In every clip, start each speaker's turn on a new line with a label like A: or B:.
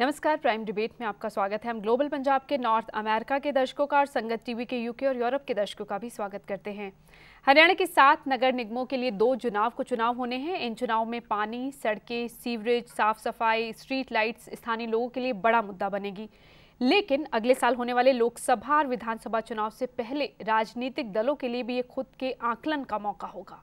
A: नमस्कार, prime debate में आपका स्वागत है। हम ग्लोबल पंजाब के नॉर्थ अमेरिका के दर्शकों का और संगत टीवी के यूके और यूरोप के दर्शकों का भी स्वागत करते हैं। हरियाणा के 7 नगर निगमों के लिए 2 चुनाव होने हैं। इन चुनाव में पानी, सड़कें, सीवरेज, साफ सफाई, स्ट्रीट लाइट्स स्थानीय लोगों के लिए बड़ा मुद्दा बनेगी। लेकिन अगले साल होने वाले लोकसभा और विधानसभा चुनाव से पहले राजनीतिक दलों के लिए भी ये खुद के आकलन का मौका होगा।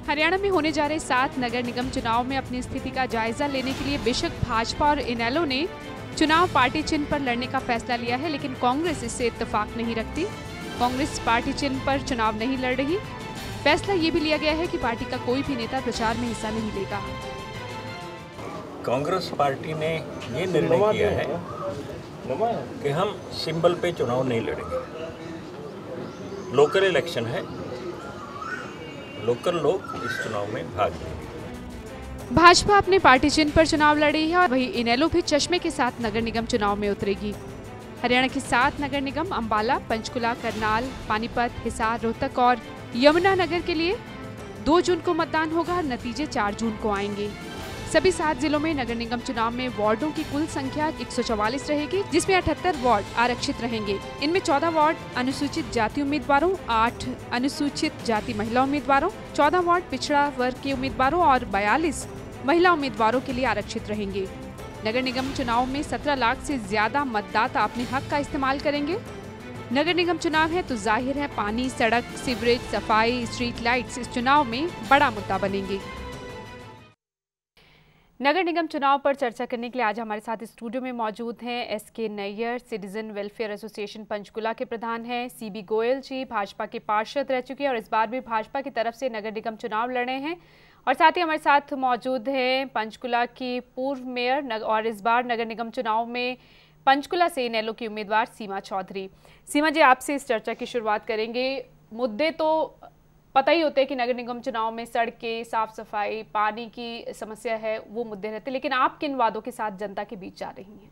A: हरियाणा में होने जा रहे 7 नगर निगम चुनाव में अपनी स्थिति का जायजा लेने के लिए बेशक भाजपा और इनेलो ने चुनाव पार्टी चिन्ह पर लड़ने का फैसला लिया है, लेकिन कांग्रेस इससे इत्तेफाक नहीं रखती। कांग्रेस पार्टी चिन्ह पर चुनाव नहीं लड़ रही। फैसला ये भी लिया गया है कि पार्टी का कोई भी नेता प्रचार में हिस्सा नहीं लेगा।
B: कांग्रेस पार्टी ने ये निर्णय किया है कि हम सिंबल पे चुनाव नहीं लड़ेंगे। लोकल इलेक्शन है, लोकल लोग इस चुनाव में भाग लेंगे।
A: भाजपा अपने पार्टी चिन्ह पर चुनाव लड़ी है और वही इनेलो भी चश्मे के साथ नगर निगम चुनाव में उतरेगी। हरियाणा के 7 नगर निगम अंबाला, पंचकुला, करनाल, पानीपत, हिसार, रोहतक और यमुनानगर के लिए 2 जून को मतदान होगा और नतीजे 4 जून को आएंगे। सभी 7 जिलों में नगर निगम चुनाव में वार्डों की कुल संख्या 144 रहेगी, जिसमें 78 वार्ड आरक्षित रहेंगे। इनमें 14 वार्ड अनुसूचित जाति उम्मीदवारों, 8 अनुसूचित जाति महिला उम्मीदवारों, 14 वार्ड पिछड़ा वर्ग के उम्मीदवारों और 42 महिला उम्मीदवारों के लिए आरक्षित रहेंगे। नगर निगम चुनाव में 17 लाख से ज्यादा मतदाता अपने हक का इस्तेमाल करेंगे। नगर निगम चुनाव है तो जाहिर है पानी, सड़क, सीवरेज, सफाई, स्ट्रीट लाइट्स इस चुनाव में बड़ा मुद्दा बनेंगे। नगर निगम चुनाव पर चर्चा करने के लिए आज हमारे साथ स्टूडियो में मौजूद हैं SK Nayyar, citizen welfare association Panchkula के प्रधान हैं, सीबी गोयल जी भाजपा के पार्षद रह चुके हैं और इस बार भी भाजपा की तरफ से नगर निगम चुनाव लड़े हैं, और साथ ही हमारे साथ मौजूद हैं पंचकुला की पूर्व मेयर और इस बार नगर निगम चुनाव में पंचकुला से इनेलो की उम्मीदवार सीमा चौधरी। सीमा जी, आपसे इस चर्चा की शुरुआत करेंगे। मुद्दे तो पता ही होते हैं कि नगर निगम चुनाव में सड़कें, साफ सफाई, पानी की समस्या है, वो मुद्दे रहते हैं, लेकिन आप किन वादों के साथ जनता के बीच जा रही हैं?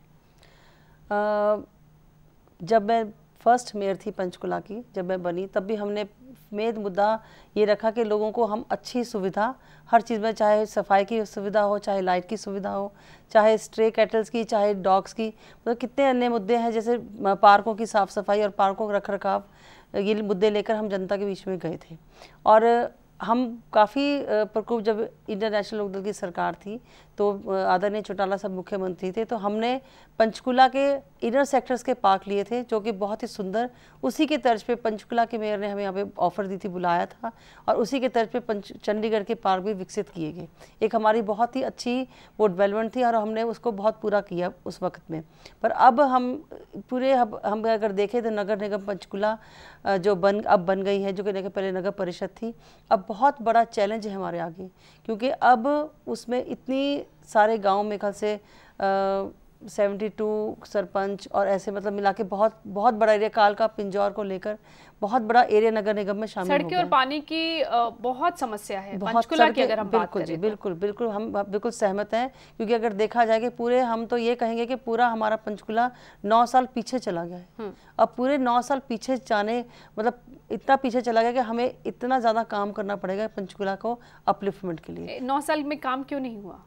C: जब मैं फर्स्ट मेयर थी पंचकुला की, जब मैं बनी, तब भी हमने मेन मुद्दा ये रखा कि लोगों को हम अच्छी सुविधा हर चीज़ में, चाहे सफाई की सुविधा हो, चाहे लाइट की सुविधा हो, चाहे स्ट्रे कैटल्स की, चाहे डॉग्स की, मतलब कितने अन्य मुद्दे हैं, जैसे पार्कों की साफ़ सफाई और पार्कों का रख रखाव, ये मुद्दे लेकर हम जनता के बीच में गए थे। और हम काफ़ी प्रकोप, जब इंडियन नेशनल लोकदल की सरकार थी तो आदरणीय चौटाला साहब मुख्यमंत्री थे, तो हमने पंचकुला के इनर सेक्टर्स के पार्क लिए थे जो कि बहुत ही सुंदर, उसी के तर्ज पे पंचकुला के मेयर ने हमें यहाँ पे ऑफ़र दी थी, बुलाया था, और उसी के तर्ज पे चंडीगढ़ के पार्क भी विकसित किए गए। एक हमारी बहुत ही अच्छी वो डेवलपमेंट थी और हमने उसको बहुत पूरा किया उस वक्त में। पर अब हम अगर देखें तो नगर निगम पंचकुला जो अब बन गई है, जो कि पहले नगर परिषद थी, अब बहुत बड़ा चैलेंज है हमारे आगे, क्योंकि अब उसमें इतनी सारे गांव में ख्याल से 72 सरपंच और ऐसे मतलब मिला के बहुत बड़ा एरिया, कालका पिंजौर को लेकर बहुत बड़ा एरिया नगर निगम में शामिल हो गया।
A: सड़कें और पानी की बहुत समस्या है पंचकुला की, अगर हम बात करें।
C: बिल्कुल हम बिल्कुल सहमत हैं, क्योंकि अगर देखा जाए कि पूरे, हम तो ये कहेंगे कि पूरा हमारा पंचकुला 9 साल पीछे चला गया है। अब पूरे 9 साल पीछे जाने, मतलब इतना पीछे चला गया कि हमें इतना ज़्यादा काम करना पड़ेगा पंचकुला को अपलिफ्टमेंट के लिए।
A: 9 साल में काम क्यों नहीं हुआ?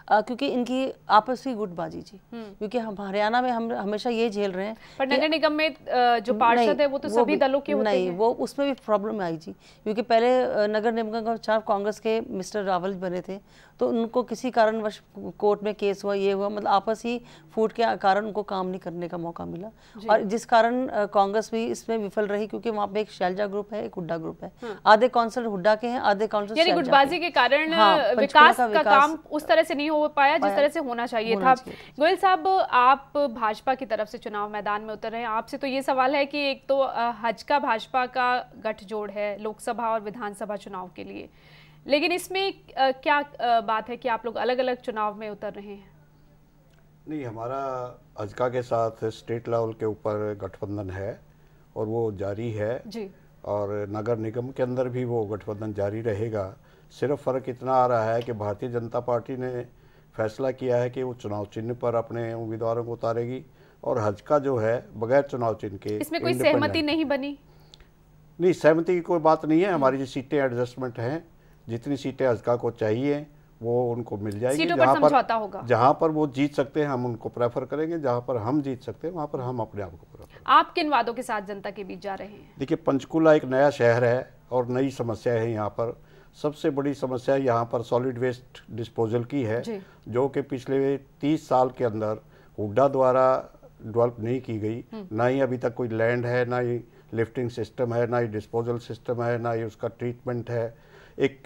C: क्योंकि इनकी आपस की गुटबाजी जी, क्योंकि हम हरियाणा में हम हमेशा ये झेल रहे हैं।
A: पर नगर निगम में जो पार्षद है वो तो सभी दलों के होते हैं।
C: नहीं, वो उसमें भी प्रॉब्लम आई जी, क्योंकि पहले नगर निगम का चार कांग्रेस के मिस्टर रावल बने थे, तो उनको किसी कारणवश कोर्ट में केस हुआ, ये हुआ, मतलब आपस ही फूट के कारण उनको काम नहीं करने का मौका मिला, और जिस कारण कांग्रेस भी इसमें विफल रही, क्योंकि वहाँ पे एक शैलजा ग्रुप है, एक हुड्डा ग्रुप है, आधे काउंसिलर हुड्डा के हैं, आधे काउंसिलर
A: गुटबाजी के कारण विकास का काम उस तरह से नहीं हो पाया जिस तरह से होना चाहिए था। गोयल साहब, आप भाजपा की तरफ से चुनाव मैदान में उतर रहे हैं, आपसे तो ये सवाल है कि एक तो हज का भाजपा का गठजोड़ है लोकसभा और विधानसभा चुनाव के लिए, लेकिन इसमें क्या बात है कि आप लोग अलग अलग चुनाव में उतर रहे हैं?
D: नहीं, हमारा हजका के साथ स्टेट लेवल के ऊपर गठबंधन है और वो जारी है जी, और नगर निगम के अंदर भी वो गठबंधन जारी रहेगा। सिर्फ फ़र्क इतना आ रहा है कि भारतीय जनता पार्टी ने फैसला किया है कि वो चुनाव चिन्ह पर अपने उम्मीदवारों को उतारेगी, और हजका जो है बगैर चुनाव चिन्ह के।
A: इसमें कोई सहमति नहीं बनी?
D: नहीं, सहमति की कोई बात नहीं है। हमारी जो सीटें एडजस्टमेंट हैं, जितनी सीटें हजका को चाहिए वो उनको मिल जाएगी।
A: सीटों पर समझौता होगा।
D: जहाँ पर वो जीत सकते हैं हम उनको प्रेफर करेंगे, जहाँ पर हम जीत सकते हैं वहाँ पर हम अपने आप को प्रेफर।
A: आप किन वादों के साथ जनता के बीच जा रहे हैं?
D: देखिए, पंचकुला एक नया शहर है और नई समस्या है यहाँ पर। सबसे बड़ी समस्या यहाँ पर सॉलिड वेस्ट डिस्पोजल की है, जो कि पिछले 30 साल के अंदर हुड्डा द्वारा डेवलप नहीं की गई। ना ही अभी तक कोई लैंड है, ना ही लिफ्टिंग सिस्टम है, ना ही डिस्पोजल सिस्टम है, ना ही उसका ट्रीटमेंट है। एक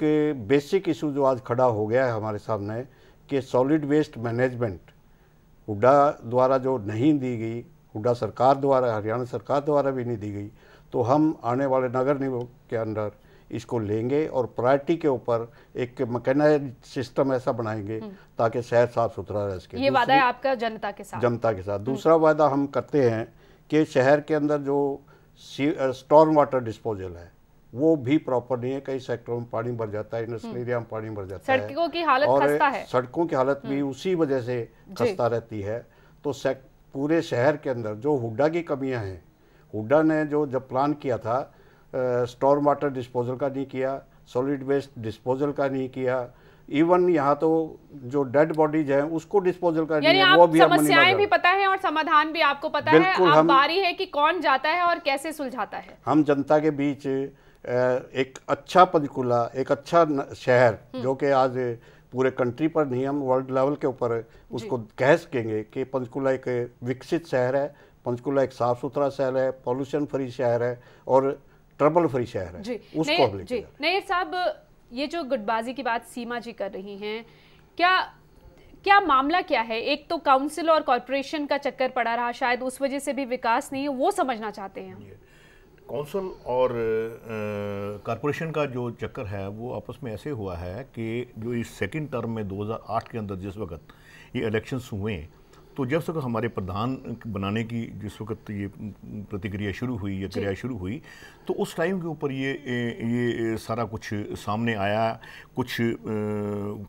D: बेसिक इशू जो आज खड़ा हो गया है हमारे सामने कि सॉलिड वेस्ट मैनेजमेंट हुड्डा द्वारा जो नहीं दी गई, हुड्डा सरकार द्वारा, हरियाणा सरकार द्वारा भी नहीं दी गई, तो हम आने वाले नगर निगम के अंदर इसको लेंगे और प्रायोरिटी के ऊपर एक मैकेनाइज्ड सिस्टम ऐसा बनाएंगे ताकि शहर साफ सुथरा रह सके।
A: ये वादा है आपका जनता के साथ? जनता के साथ।
D: दूसरा वादा हम करते हैं कि शहर के अंदर जो स्टॉर्म वाटर डिस्पोजल है वो भी प्रॉपर नहीं है। कई सेक्टरों में पानी भर जाता है, इंडस्ट्रियल एरिया में पानी भर जाता है,
A: सड़कों की हालत खस्ता है,
D: सड़कों की हालत भी उसी वजह से खस्ता रहती है। तो पूरे शहर के अंदर जो हुड्डा की कमियां हैं, हुड्डा ने जो जब प्लान किया था स्टॉर्म वाटर डिस्पोजल का नहीं किया, सॉलिड वेस्ट डिस्पोजल का नहीं किया, इवन यहाँ तो जो डेड बॉडीज हैं उसको डिस्पोजल का नहीं है, वो भी
A: समस्याएं भी पता है और समाधान भी आपको पता है। अब बारी है कि कौन जाता है और कैसे सुलझाता है।
D: हम जनता के बीच एक अच्छा पंचकुला, एक अच्छा शहर जो कि आज पूरे कंट्री पर नहीं, हम वर्ल्ड लेवल के ऊपर उसको कह सकेंगे कि पंचकुला एक विकसित शहर है, पंचकुला एक साफ सुथरा शहर है, पॉल्यूशन फ्री शहर है और ट्रबल फ्री शहर है। उसको
A: नैयर साहब, ये जो गुटबाजी की बात सीमा जी कर रही हैं, क्या मामला क्या है? एक तो काउंसिल और कॉर्पोरेशन का चक्कर पड़ा रहा, शायद उस वजह से भी विकास नहीं है, वो समझना चाहते हैं।
B: काउंसिल और कॉर्पोरेशन का जो चक्कर है वो आपस में ऐसे हुआ है कि जो इस सेकंड टर्म में 2008 के अंदर जिस वक्त ये इलेक्शंस हुए, तो जब तक हमारे प्रधान बनाने की जिस वक्त ये प्रतिक्रिया शुरू हुई या क्रिया शुरू हुई, तो उस टाइम के ऊपर ये सारा कुछ सामने आया। कुछ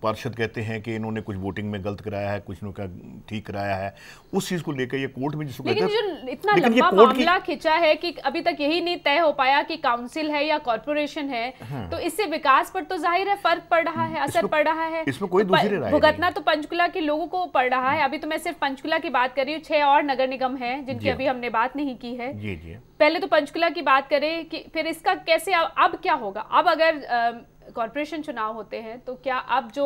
B: पार्षद कहते हैं कि इन्होंने कुछ वोटिंग में गलत कराया है, कुछ ने ठीक कराया है। उस चीज़ को लेकर ये कोर्ट में जिसको कहते हैं,
A: इतना लंबा मामला खिंचा है कि अभी तक यही नहीं तय हो पाया कि काउंसिल है या कॉर्पोरेशन है। तो इससे विकास पर तो जाहिर है फर्क पड़ रहा है, असर पड़ रहा है।
B: इसमें कोई दूसरी राय
A: भुगतना तो पंचकुला के लोगों को पड़ रहा है। अभी तो मैं सिर्फ पंचकुला की बात कर रही हूँ, 6 और नगर निगम हैं जिनकी अभी हमने बात नहीं की है। पहले तो पंचकुला की बात करें कि फिर इसका कैसे अब क्या होगा। अब अगर कॉर्पोरेशन चुनाव होते हैं तो क्या अब जो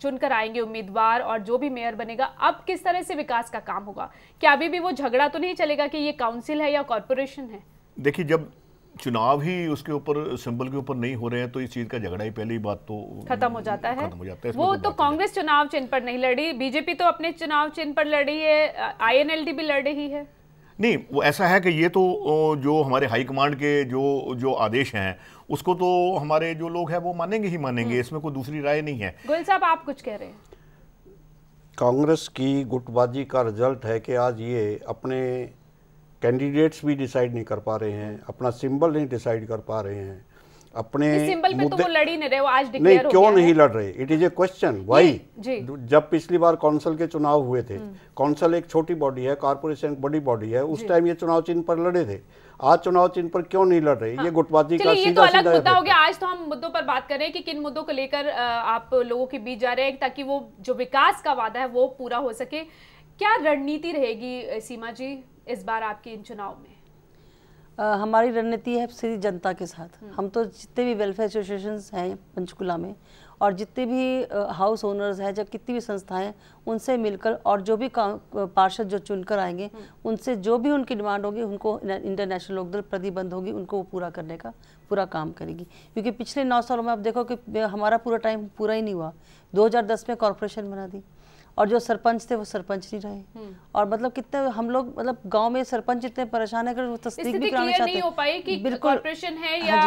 A: चुनकर आएंगे उम्मीदवार और जो भी मेयर बनेगा, अब किस तरह से विकास का काम होगा? क्या अभी भी वो झगड़ा तो नहीं चलेगा कि ये काउंसिल है या कॉर्पोरेशन है?
B: देखिए, जब चुनाव ही उसके ऊपर सिंबल के ऊपर नहीं हो रहे हैं तो इस चीज का झगड़ा ही पहली बात तो
A: खत्म हो जाता है। वो तो कांग्रेस चुनाव चिन्ह पर नहीं लड़ी, बीजेपी तो अपने चुनाव चिन्ह पर लड़ी है, INLD भी लड़ रही है।
B: नहीं, वो ऐसा है कि ये तो जो हमारे हाईकमांड के जो आदेश हैं उसको तो हमारे जो लोग हैं वो मानेंगे ही मानेंगे, इसमें कोई दूसरी राय नहीं है।
A: गोयल साहब, आप कुछ कह रहे हैं?
D: कांग्रेस की गुटबाजी का रिजल्ट है कि आज ये अपने कैंडिडेट्स भी डिसाइड नहीं कर पा रहे हैं, अपना सिंबल नहीं डिसाइड कर पा रहे हैं, अपने
A: सिंबल पे तो वो लड़ ही नहीं रहे, वो आज डिक्लेयर
D: नहीं, क्यों नहीं लड़ रहे? It is a question why. जब पिछली बार काउंसिल के चुनाव हुए थे, काउंसिल एक छोटी बॉडी है, कॉर्पोरेशन बड़ी बॉडी है, उस टाइम ये चुनाव चिन्ह पर लड़े थे। आज चुनाव चिन्ह पर क्यों नहीं लड़ रहे? ये गुटबाजी का
A: सीधा तो अलग मुद्दा हो गया। आज तो हम मुद्दों पर बात कर रहे हैं कि किन मुद्दों को लेकर आप लोगों के बीच जा रहे हैं ताकि वो जो विकास का वादा है वो पूरा हो सके। क्या रणनीति रहेगी सीमा जी इस बार आपके इन चुनाव में?
C: हमारी रणनीति है सीधी जनता के साथ। हम तो जितने भी वेलफेयर एसोसिएशंस हैं पंचकुला में और जितने भी हाउस ओनर्स हैं, जब कितनी भी संस्थाएं हैं, उनसे मिलकर और जो भी पार्षद जो चुनकर आएंगे उनसे जो भी उनकी डिमांड होगी, उनको इंटरनेशनल लोकदल प्रतिबंध होगी, उनको वो पूरा करने का पूरा काम करेगी। क्योंकि पिछले 9 सालों में आप देखो कि हमारा पूरा टाइम पूरा ही नहीं हुआ। 2010 में कॉर्पोरेशन बना दी और जो सरपंच थे वो सरपंच नहीं रहे। और मतलब कितने हम लोग मतलब गांव में सरपंच इतने परेशान है कि वो तस्दीक भी कराना चाहते
A: नहीं हो पाई कि कॉर्पोरेशन है या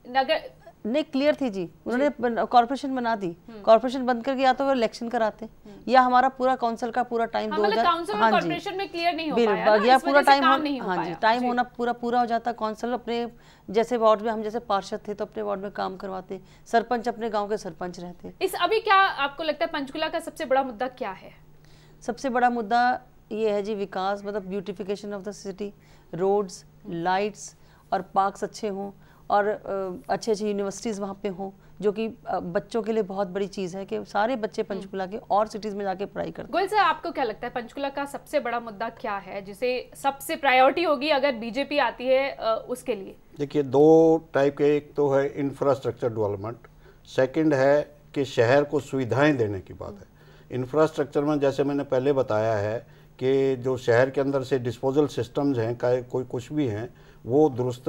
A: नगर
C: नहीं क्लियर थी जी। उन्होंने कॉर्पोरेशन बना दी, कॉर्पोरेशन बंद करके या तो वो इलेक्शन कराते या हमारा पूरा काउंसिल का पूरा टाइम 2000
A: कॉर्पोरेशन में क्लियर नहीं हो पाया
C: या पूरा टाइम हाँ जी टाइम होना पूरा हो जाता। काउंसिल अपने जैसे वार्ड में, हम जैसे पार्षद थे तो अपने वार्ड में काम करवाते, सरपंच अपने गांव के सरपंच रहते।
A: इस अभी क्या आपको लगता है पंचकुला का सबसे बड़ा मुद्दा क्या है?
C: सबसे बड़ा मुद्दा ये है जी विकास, मतलब beautification of the city, roads, lights और पार्क्स अच्छे हों और अच्छे अच्छे यूनिवर्सिटीज़ वहाँ पे हों, जो कि बच्चों के लिए बहुत बड़ी चीज़ है कि सारे बच्चे पंचकुला के और सिटीज़ में जाके पढ़ाई करते हैं।
A: गोयल साहब, आपको क्या लगता है पंचकुला का सबसे बड़ा मुद्दा क्या है जिसे सबसे प्रायोरिटी होगी अगर बीजेपी आती है उसके लिए?
D: देखिए, दो टाइप के, एक तो है इंफ्रास्ट्रक्चर डेवलपमेंट, सेकंड है कि शहर को सुविधाएं देने की बात है। इंफ्रास्ट्रक्चर में जैसे मैंने पहले बताया है कि जो शहर के अंदर से डिस्पोजल सिस्टम्स हैं, कोई कुछ भी हैं, वो दुरुस्त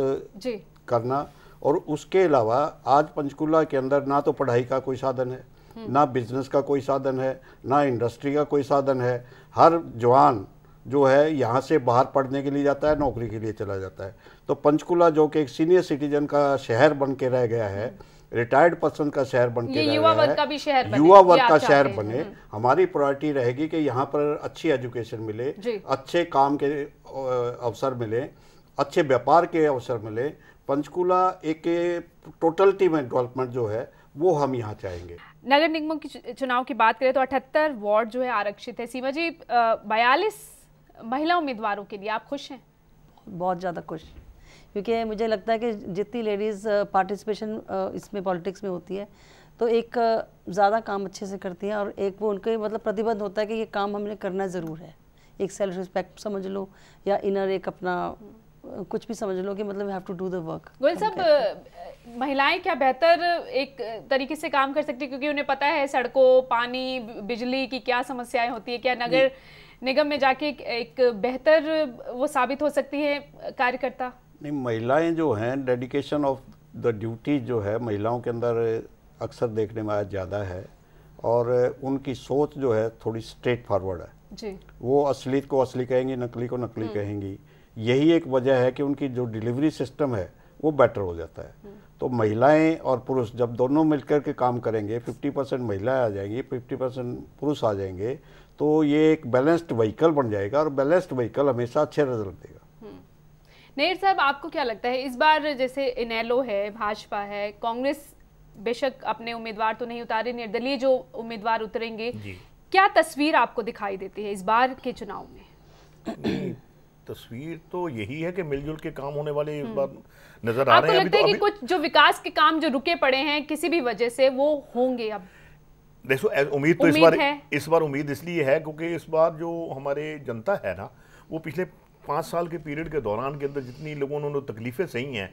D: करना। और उसके अलावा आज पंचकुला के अंदर ना तो पढ़ाई का कोई साधन है, ना बिजनेस का कोई साधन है, ना इंडस्ट्री का कोई साधन है। हर जवान जो है यहाँ से बाहर पढ़ने के लिए जाता है, नौकरी के लिए चला जाता है। तो पंचकुला जो कि एक सीनियर सिटीजन का शहर बन के रह गया है, रिटायर्ड पर्सन का शहर बन के
A: युवा वर्ग का भी शहर बने,
D: युवा वर्ग का शहर बने। हमारी प्रायोरिटी रहेगी कि यहाँ पर अच्छी एजुकेशन मिले, अच्छे काम के अवसर मिले, अच्छे व्यापार के अवसर मिले। पंचकुला एक टोटलिटी में डेवलपमेंट जो है वो हम यहाँ चाहेंगे।
A: नगर निगमों की चुनाव की बात करें तो 78 वार्ड जो है आरक्षित है। सीमा जी, 42 महिला उम्मीदवारों के लिए आप खुश हैं?
C: बहुत ज़्यादा खुश, क्योंकि मुझे लगता है कि जितनी लेडीज़ पार्टिसिपेशन इसमें पॉलिटिक्स में होती है तो एक ज़्यादा काम अच्छे से करती हैं, और एक वो उनके मतलब प्रतिबद्ध होता है कि ये काम हमने करना ज़रूर है। एक सेल्फ रिस्पेक्ट समझ लो या इनर एक अपना कुछ भी समझ लो कि मतलब have to do the work.
A: Goyal साहब, महिलाएं क्या बेहतर एक तरीके से काम कर सकती है, क्योंकि उन्हें पता है सड़कों, पानी, बिजली की क्या समस्याएं होती है? क्या नगर निगम में जाके एक बेहतर वो साबित हो सकती है कार्यकर्ता?
D: नहीं, महिलाएं जो हैं, डेडिकेशन ऑफ द ड्यूटी जो है महिलाओं के अंदर अक्सर देखने में आज ज़्यादा है, और उनकी सोच जो है थोड़ी स्ट्रेट फॉरवर्ड है
A: जी।
D: वो असलियत को असली कहेंगी, नकली को नकली कहेंगी। यही एक वजह है कि उनकी जो डिलीवरी सिस्टम है वो बेटर हो जाता है। तो महिलाएं और पुरुष जब दोनों मिलकर के काम करेंगे, 50% महिलाएं आ जाएंगी, 50% पुरुष आ जाएंगे, तो ये एक बैलेंस्ड व्हीकल बन जाएगा, और बैलेंस्ड व्हीकल हमेशा अच्छे रिजल्ट देगा।
A: नैयर साहब, आपको क्या लगता है इस बार जैसे इनेलो है, भाजपा है, कांग्रेस बेशक अपने उम्मीदवार तो नहीं उतारे, निर्दलीय जो उम्मीदवार उतरेंगे, क्या तस्वीर आपको दिखाई देती है इस बार के चुनाव में?
B: तस्वीर तो यही है कि मिलजुल के काम होने वाले इस बार नजर आ रहे हैं।
A: आपको लगता है कि कुछ जो विकास के काम जो रुके पड़े हैं किसी भी वजह से वो होंगे? अब
B: देखो, उम्मीद तो इस बार उम्मीद इसलिए है क्योंकि इस बार जो हमारे जनता है ना, वो पिछले 5 साल के पीरियड के दौरान के अंदर जितनी लोगों ने तकलीफें सही हैं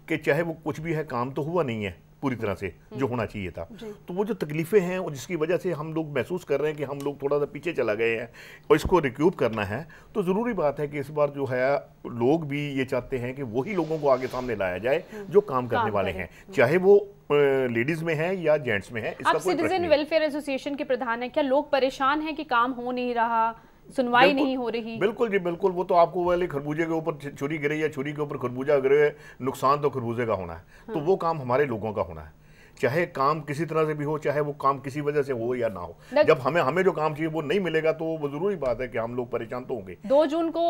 B: कि चाहे वो कुछ भी है, काम तो हुआ नहीं है पूरी तरह से जो होना चाहिए था। तो वो जो तकलीफें हैं और जिसकी वजह से हम लोग महसूस कर रहे हैं कि हम लोग थोड़ा सा पीछे चला गए हैं और इसको रिक्यूप करना है, तो ज़रूरी बात है कि इस बार जो है लोग भी ये चाहते हैं कि वही लोगों को आगे सामने लाया जाए जो काम करने वाले हैं, चाहे वो लेडीज में है या जेंट्स में है।
A: आप सिटीजन वेलफेयर एसोसिएशन के प्रधान हैं, क्या लोग परेशान हैं कि काम हो नहीं रहा, सुनवाई नहीं हो रही?
B: बिल्कुल जी, बिल्कुल। वो तो आपको वाले खरबूजे के ऊपर छुरी गिरे या छुरी के ऊपर खरबूजा गिरे, नुकसान तो खरबूजे का होना है। तो वो काम हमारे लोगों का होना है, चाहे काम किसी तरह से भी हो, चाहे वो काम किसी वजह से हो या ना हो। जब हमें जो काम चाहिए वो नहीं मिलेगा तो वो जरूरी बात है कि हम लोग परेशान तो होंगे।
A: 2 जून को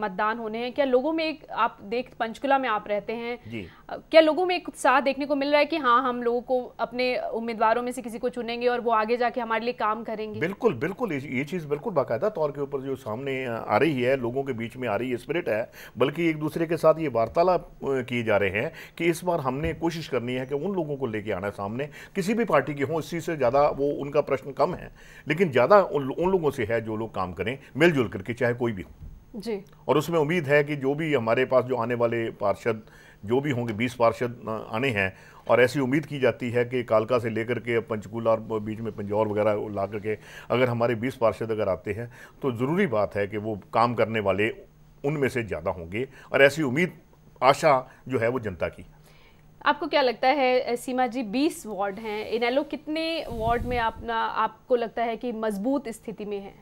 A: मतदान होने हैं, क्या लोगों में एक, आप पंचकुला में आप रहते हैं जी, क्या लोगों में एक उत्साह देखने को मिल रहा है कि हाँ, हम लोगों को अपने उम्मीदवारों में से किसी को चुनेंगे और वो आगे जाके हमारे लिए काम करेंगे? बिल्कुल
B: बिल्कुल, ये चीज़ बिल्कुल बाकायदा तौर के ऊपर जो सामने आ रही है, लोगों के बीच में आ रही है स्पिरिट है, बल्कि एक दूसरे के साथ ये वार्तालाप किए जा रहे हैं कि इस बार हमने कोशिश करनी है कि उन लोगों को लेके आना है सामने, किसी भी पार्टी के हों, इसी से ज़्यादा वो उनका प्रश्न कम है, लेकिन ज़्यादा उन लोगों से है जो लोग काम करें मिलजुल करके, चाहे कोई भी हो
A: जी। और
B: उसमें उम्मीद है कि जो भी हमारे पास जो आने वाले पार्षद जो भी होंगे, 20 पार्षद आने हैं, और ऐसी उम्मीद की जाती है कि कालका से लेकर के पंचकुला और बीच में पंजौर वगैरह ला करके अगर हमारे 20 पार्षद अगर आते हैं तो ज़रूरी बात है कि वो काम करने वाले उनमें से ज़्यादा होंगे, और ऐसी उम्मीद आशा जो है वो जनता की।
A: आपको क्या लगता है सीमा जी, 20 वार्ड हैं, इनेलो कितने वार्ड में आपको लगता है कि मजबूत स्थिति में है?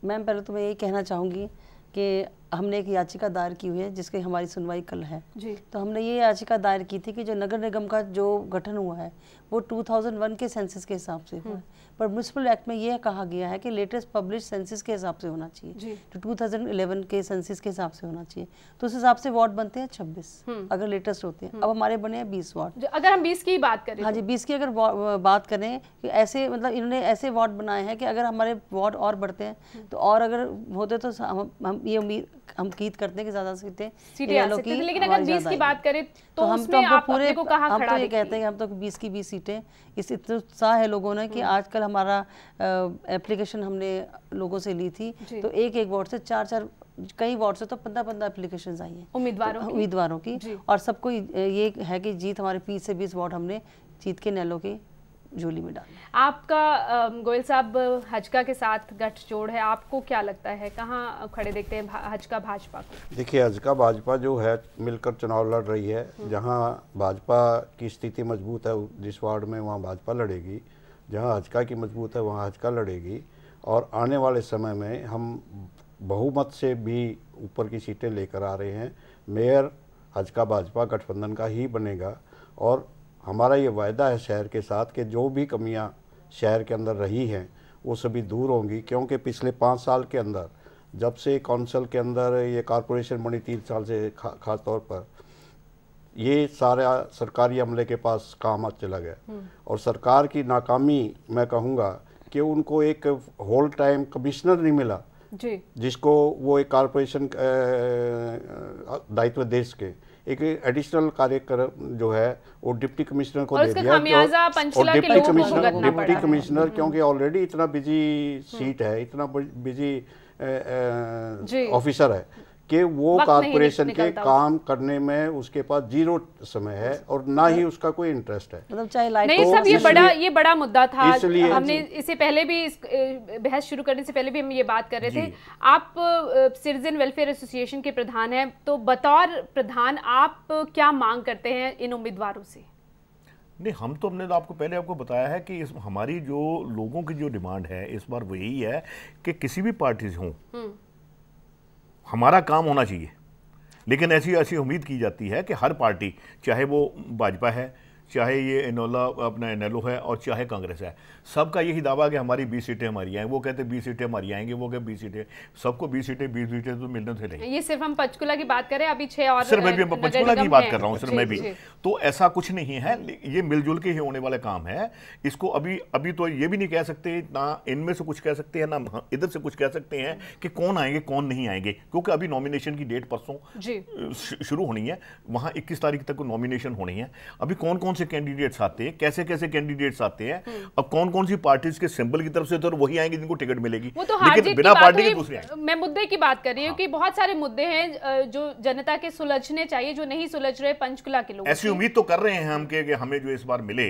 C: मैम, पहले तो मैं यही कहना चाहूँगी कि हमने एक याचिका दायर की हुई है जिसकी हमारी सुनवाई कल है जी। तो हमने ये याचिका दायर की थी कि जो नगर निगम का जो गठन हुआ है वो 2001 के सेंसस के हिसाब से हुआ है, पर म्युनिसिपल एक्ट में यह कहा गया है कि लेटेस्ट पब्लिश सेंसस के हिसाब से होना चाहिए, तो 2011 के सेंसस के हिसाब से होना चाहिए। तो उस हिसाब से वार्ड बनते हैं 26 अगर लेटेस्ट होते हैं। अब हमारे बने हैं 20 वार्ड।
A: अगर हम 20 की बात करें,
C: हाँ जी, 20 की अगर बात करें कि ऐसे मतलब इन्होंने ऐसे वार्ड बनाए हैं कि अगर हमारे वार्ड और बढ़ते हैं तो और अगर होते तो हम ये उम्मीद हम कीद करते हैं कि ज़्यादा सीटें
A: आ सकती थी, लेकिन अगर 20 की बात करें तो
C: हम
A: उसमें आप
C: पूरे
A: को कहाँ
C: हम
A: खड़ा
C: तो ये कहते हैं कि हम तो 20 की 20 सीटें, इस इतना उत्साह है लोगों ने कि आजकल हमारा एप्लीकेशन हमने लोगों से ली थी तो एक वार्ड से 4 कई वार्ड से तो 15 एप्लीकेशंस आई हैं उम्मीदवारों की और सबको ये है कि जीत हमारे 20 से 20 वार्ड हमने जीत के इनेलो की झोली में डाला।
A: आपका गोयल साहब हजका के साथ गठजोड़ है, आपको क्या लगता है कहाँ खड़े देखते हैं हजका भाजपा को?
D: देखिए, हजका भाजपा जो है मिलकर चुनाव लड़ रही है। जहाँ भाजपा की स्थिति मजबूत है जिस वार्ड में वहाँ भाजपा लड़ेगी, जहाँ हजका की मजबूत है वहाँ हजका लड़ेगी और आने वाले समय में हम बहुमत से भी ऊपर की सीटें लेकर आ रहे हैं। मेयर हजका भाजपा गठबंधन का ही बनेगा और हमारा ये वायदा है शहर के साथ कि जो भी कमियां शहर के अंदर रही हैं वो सभी दूर होंगी, क्योंकि पिछले 5 साल के अंदर जब से कौंसिल के अंदर ये कॉरपोरेशन बनी 3 साल से खास तौर पर ये सारा सरकारी अमले के पास काम चला गया और सरकार की नाकामी मैं कहूँगा कि उनको एक होल टाइम कमिश्नर नहीं मिला
A: जी,
D: जिसको वो एक कॉरपोरेशन दायित्व देश के एक एडिशनल कार्यक्रम जो है वो डिप्टी कमिश्नर को दे दिया और डिप्टी कमिश्नर क्योंकि ऑलरेडी इतना बिजी सीट है, इतना बिजी ऑफिसर है कि वो कॉर्पोरेशन के काम करने में उसके पास 0 समय है और ना ही उसका कोई इंटरेस्ट है।
C: मतलब चाहे लाइट
A: नहीं सब ये बड़ा मुद्दा था। हमने इससे पहले भी बहस शुरू करने से पहले भी हम ये बात कर रहे थे। आप सिटीजन वेलफेयर एसोसिएशन के प्रधान हैं, तो बतौर प्रधान आप क्या मांग करते हैं इन उम्मीदवारों से?
B: नहीं, हम तो हमने तो आपको पहले आपको बताया है कि हमारी जो लोगों की जो डिमांड है इस बार वही है कि किसी भी पार्टी से हों हमारा काम होना चाहिए, लेकिन ऐसी उम्मीद की जाती है कि हर पार्टी, चाहे वो भाजपा है, चाहे ये अपना इनेलो है और चाहे कांग्रेस है, सबका यही दावा कि हमारी 20 सीटें हमारी आएंगी। वो कहते हैं 20 सीटें हमारी आएंगी, वो कहते 20 सीटें, सबको 20 सीटें तो मिलने से नहीं।
A: ये सिर्फ हम पंचकुला की बात करें, अभी 6 और
B: सिर्फ मैं भी पंचकुला की बात कर रहा हूँ, सिर्फ मैं भी। तो ऐसा कुछ नहीं है, ये मिलजुल के ही होने वाला काम है। इसको अभी तो ये भी नहीं कह सकते, ना इनमें से कुछ कह सकते हैं ना इधर से कुछ कह सकते हैं कि कौन आएंगे कौन नहीं आएंगे, क्योंकि अभी नॉमिनेशन की डेट परसों शुरू होनी है, वहाँ 21 तारीख तक नॉमिनेशन होनी है। अभी कौन कौन से कैंडिडेट्स आते हैं, कैसे कैसे कैंडिडेट्स आते हैं, अब कौन कौन सी पार्टीज के सिंबल की तरफ से तो वही आएंगे जिनको टिकट मिलेगी,
A: वो तो
B: लेकिन बिना पार्टी के दूसरे आएंगे।
A: मैं मुद्दे की बात कर रही हूँ कि बहुत सारे मुद्दे हैं जो जनता के सुलझने चाहिए, जो नहीं सुलझ रहे पंचकुला के लोग।
B: ऐसी उम्मीद तो कर रहे हैं हम कि हमें जो इस बार मिले,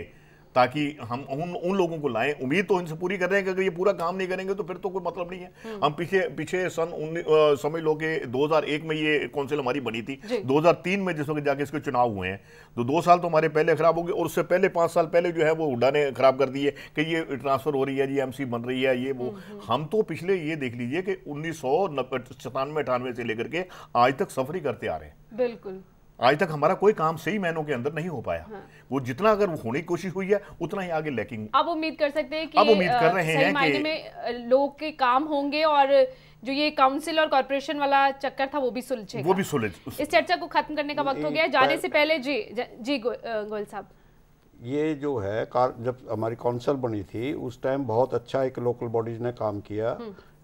B: ताकि हम उन लोगों को लाएं। उम्मीद तो इनसे पूरी कर रहे हैं कि अगर ये पूरा काम नहीं करेंगे तो फिर तो कोई मतलब नहीं है। हम पीछे समझ लो कि 2001 में ये कौंसिल हमारी बनी थी, 2003 में जिस वक्त जाके इसके चुनाव हुए हैं, तो 2 साल तो हमारे पहले खराब हो गए और उससे पहले 5 साल पहले जो है वो हुड्डा ने खराब कर दिए कि ये ट्रांसफर हो रही है जी, एमसी बन रही है, ये वो। हम तो पिछले ये देख लीजिए कि 1997-98 से लेकर के आज तक सफर ही करते आ रहे हैं।
A: बिल्कुल,
B: आज तक हमारा कोई काम सही महीनों के अंदर नहीं हो पाया। वो जितना अगर होने की कोशिश हुई है उतना ही आगे लैकिंग।
A: अब उम्मीद कर सकते हैं कि
B: अब उम्मीद कर रहे हैं
A: कि में लोगों के काम होंगे और जो ये काउंसिल और कॉर्पोरेशन वाला चक्कर था वो भी सुलझेगा।
B: वो भी सुलझ।
A: इस चर्चा को खत्म करने का वक्त हो गया है। जाने से पहले जी गोयल साहब, ये
D: जो है जब हमारी काउंसिल बनी थी उस टाइम बहुत अच्छा एक लोकल बॉडीज ने काम किया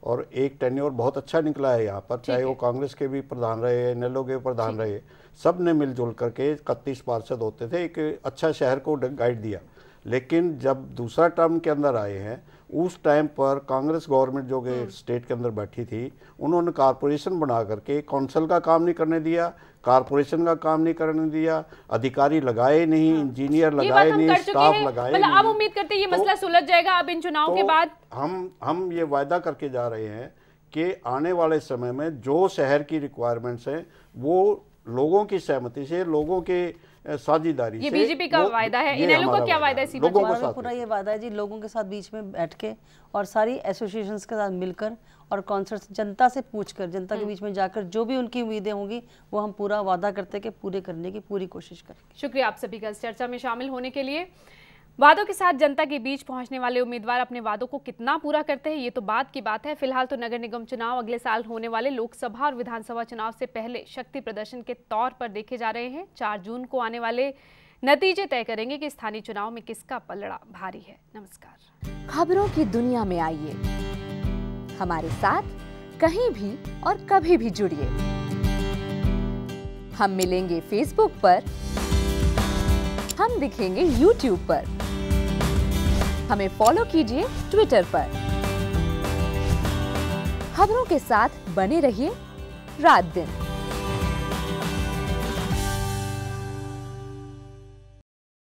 D: और एक टेन्योर बहुत अच्छा निकला है यहाँ पर, चाहे वो कांग्रेस के भी प्रधान रहे, इनेलो के प्रधान रहे, सब ने मिलजुल करके 31 पार्षद होते थे, एक अच्छा शहर को गाइड दिया। लेकिन जब दूसरा टर्म के अंदर आए हैं उस टाइम पर कांग्रेस गवर्नमेंट जो कि स्टेट के अंदर बैठी थी, उन्होंने कॉरपोरेशन बना करके काउंसिल का काम नहीं करने दिया, कॉरपोरेशन का काम नहीं करने दिया, अधिकारी लगाए नहीं, इंजीनियर लगाए नहीं, स्टाफ लगाए नहीं।
A: अब उम्मीद करते हैं ये मसला सुलझ जाएगा अब इन चुनाव के बाद।
D: हम ये वायदा करके जा रहे हैं कि आने वाले समय में जो शहर की रिक्वायरमेंट्स हैं वो लोगों की सहमति से, लोगों के साझेदारी से।
A: ये बीजेपी का वायदा है, इनेलो का क्या वायदा है?
C: लोगों के साथ पूरा ये वायदा है जी, लोगों के साथ बीच में बैठ के और सारी एसोसिएशंस के साथ मिलकर और कॉन्सर्ट्स जनता से पूछकर, जनता के बीच में जाकर जो भी उनकी उम्मीदें होंगी वो हम पूरा वादा करते हैं कि पूरे करने की पूरी कोशिश करेंगे।
A: शुक्रिया आप सभी का इस चर्चा में शामिल होने के लिए। वादों के साथ जनता के बीच पहुंचने वाले उम्मीदवार अपने वादों को कितना पूरा करते हैं ये तो बात की बात है। फिलहाल तो नगर निगम चुनाव अगले साल होने वाले लोकसभा और विधानसभा चुनाव से पहले शक्ति प्रदर्शन के तौर पर देखे जा रहे हैं। 4 जून को आने वाले नतीजे तय करेंगे कि स्थानीय चुनाव में किसका पलड़ा भारी है। नमस्कार।
E: खबरों की दुनिया में आइए, हमारे साथ कहीं भी और कभी भी जुड़िए। हम मिलेंगे फेसबुक पर, हम दिखेंगे यूट्यूब पर, हमें फॉलो कीजिए ट्विटर पर। खबरों के साथ बने रहिए रात दिन।